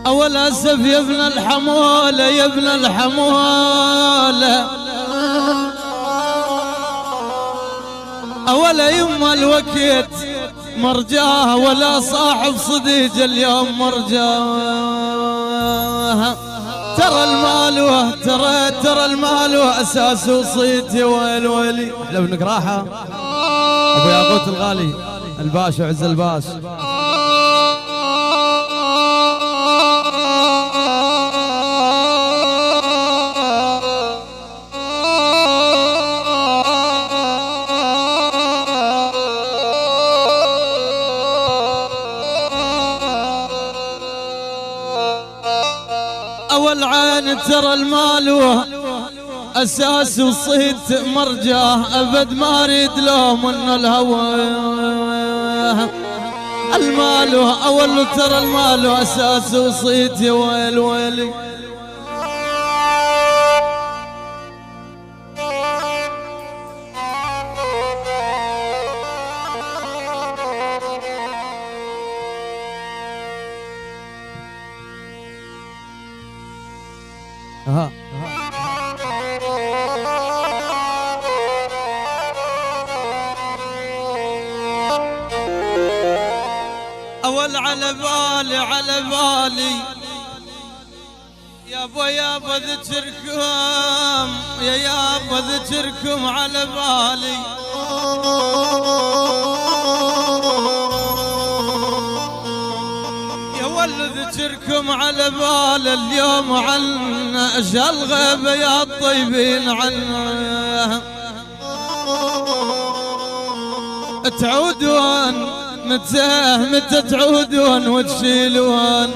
أول أسف يا ابن الحمولة يا ابن الحمولة، أول يما الوقت مرجاه ولا صاحب صديق اليوم مرجاه. ترى المال ترى المال أساس وصيتي ويل ويلي. احنا ابنك راحة أبو ياقوت الغالي الباشا وعز الباش. أول عين ترى المال أساس وصيت مرجاه، أبد ما أريد لهم من الهوى. المال أول ترى المال أساس وصيت يا ويل ويلي. أول على بالي على بالي يابا ذكركم يابا ذكركم على بالي. يا ولد ذكركم على بالي اليوم عنا اشهى الغيبة يا الطيبين عنا. تعودون متى تعودون وتشيلون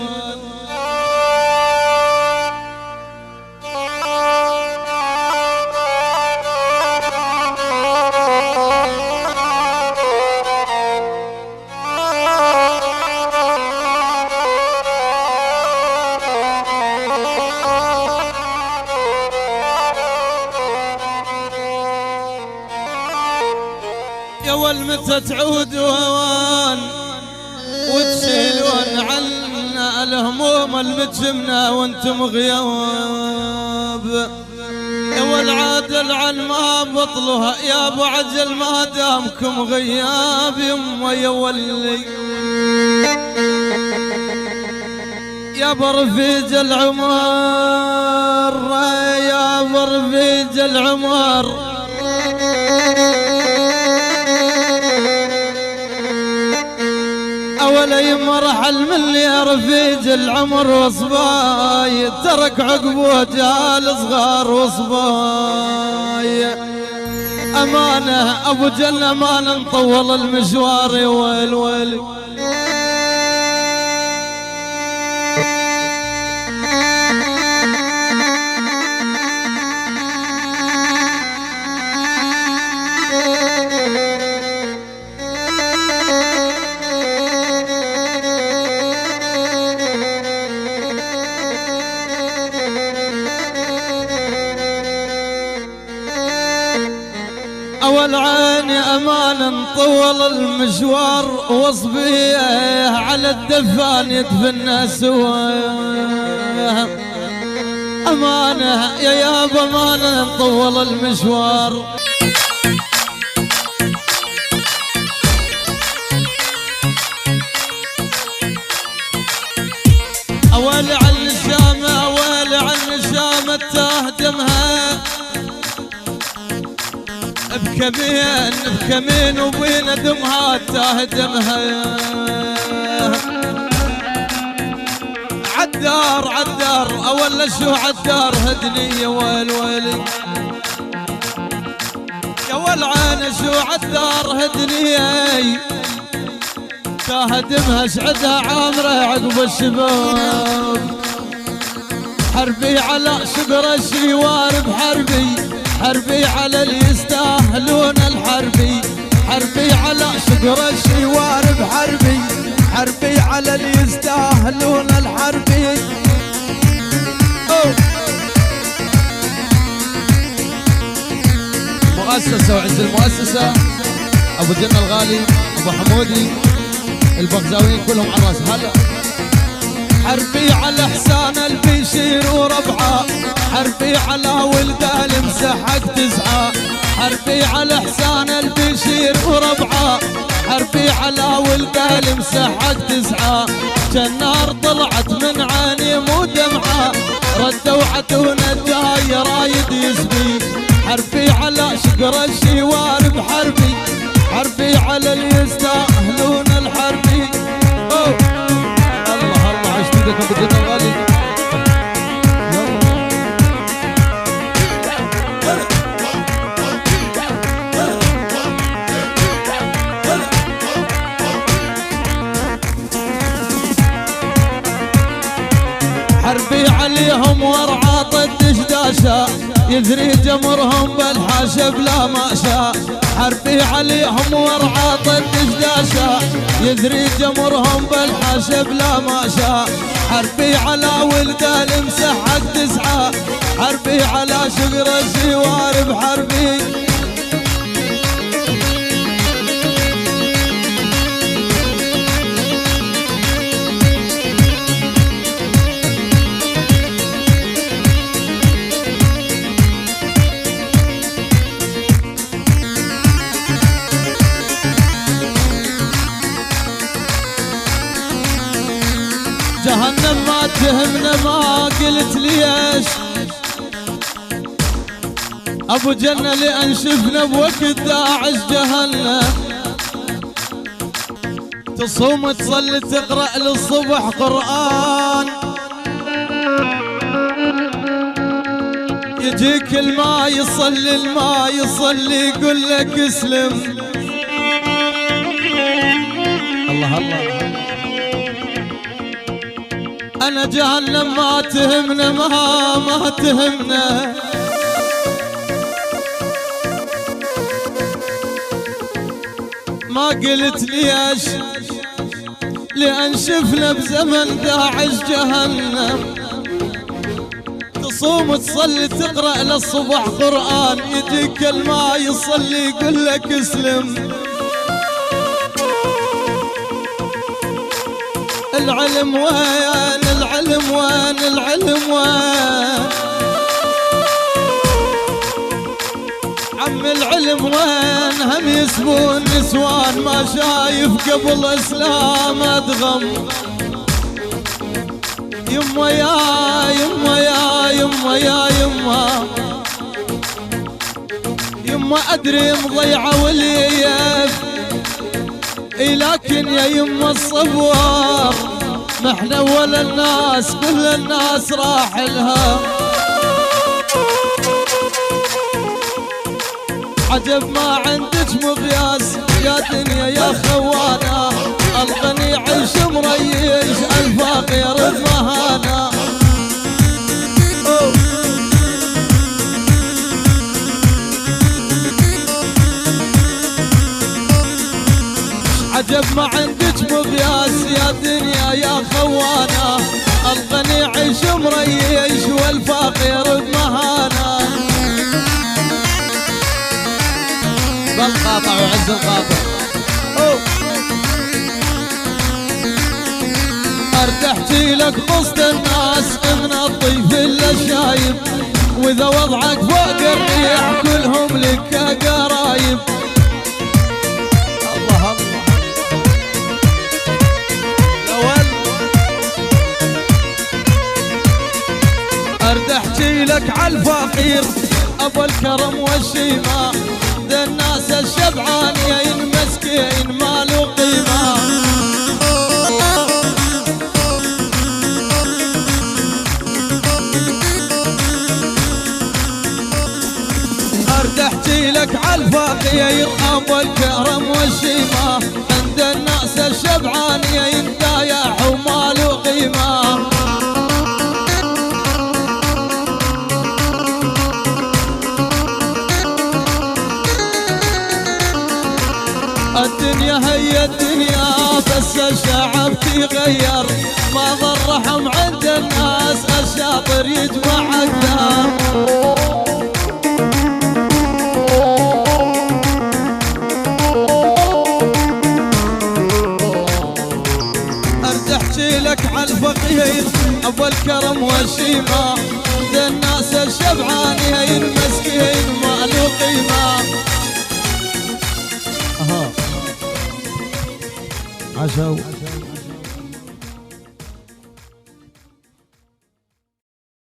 يا ول متى تعودون وتشيلون عنا الهموم المجمنا وانتم غياب. يا والعادل عن ما بطلها يا ابو عجل ما دامكم غياب. يما يا ولي يا برفيج العمر يا برفيج العمر. أول يما رحل من يا رفيج العمر وصباي، ترك عقبه جال صغار وصباي. أمانة أبو جنة أمانة نطول المشوار يا ويل ويل. أول عيني أمانة نطول المشوار واصبيه على الدفان يدفن سواه. أمانة يا يابا أمانة نطول المشوار. أولي عن الشام أولي عن الشام تهدمها بكمين وبين دمها تهدمها. عدار أول شو عدار هدني يا ويل ويلي. يا والعين شو عدار هدني تهدمها شعدها عامرة عقب الشباب. حربي على شقر الشوار بحربي حربي على اللي يستاهلون الحربي. حربي على شقر الشوار بحربي حربي على اللي يستاهلون الحربي. مؤسسة وعز المؤسسة أبو جنة الغالي أبو حمودي البغزاويين كلهم على راس. هلا حربي على حسان البشير وربعه، حربي على ولد المسحق تسعه، حربي على حسان البشير وربعه، حربي على ولد المسحق تسعه. جنار طلعت من عيني مو دمعه، ردوا عدونا الجاي رايد يسبي. حربي على شقر الشوار بحربي، حربي على اللي يستاهلون الحربي. أوه. الله الله عشتيدكم بالجنة الغالي. حربي عليهم ورعى طد شداشا، يذري جمرهم بالحاشا بلا ماشا. حربي عليهم ورعى طد شداشا، يذري جمرهم بالحاشا بلا ماشا. حربي على ولد المسحق تسعه، حربي على شقر الشوار بحربي. جهنم ما تهمنا ما قلت ليش، ابو جنة لان شفنا بوقت داعش جهنم. تصوم تصلي تقرأ للصبح قرآن، يجيك الماء يصلي الماء يصلي يقول لك اسلم. الله الله. أنا جهنم ما تهمنا ما تهمنا، ما قلت ليش لأن شفنا بزمن داعش جهنم. تصوم تصلي تقرأ للصبح قرآن، يجيك الماء يصلي يقول لك اسلم. العلم وين العلم وين العلم وين، عم العلم وين؟ هم يسبون نسوان ما شايف قبل اسلام ادغم. يما يا يما يا يما يا يما، يما ادري مضيعه وليف، لكن يا يما الصبوار محنا ولا الناس كل الناس راح لها. عجب ما عندك مقياس يا دنيا يا خوانة، الغني يعيش مريش الفقير بمهانة. عجب ما عندك مقياس يا دنيا يا خوانة، الغني يعيش مريش والفقير بمهانة. بالقاطع وعز القاطع. ارتحتي لك قصد الناس من الطيف الشايب، واذا وضعك فوق الريح كلهم لك قرايب. اردحتي لك عالفقير ابو الكرم والشيمة، ذا الناس الشبعانين مسكين ما له قيمة. اردحتي لك عالفقير ابو الكرم والشيمة، عند الناس الشبعانين دايع وما له قيمة. الدنيا هي الدنيا بس الشعب تغير، ما ضرهم عند الناس الشاطر يجمع اكثر. ارجع احكي لك عالفقير ابو الكرم والشيمة ذا الناس الشبعانين المسكين ما له قيمة. عشو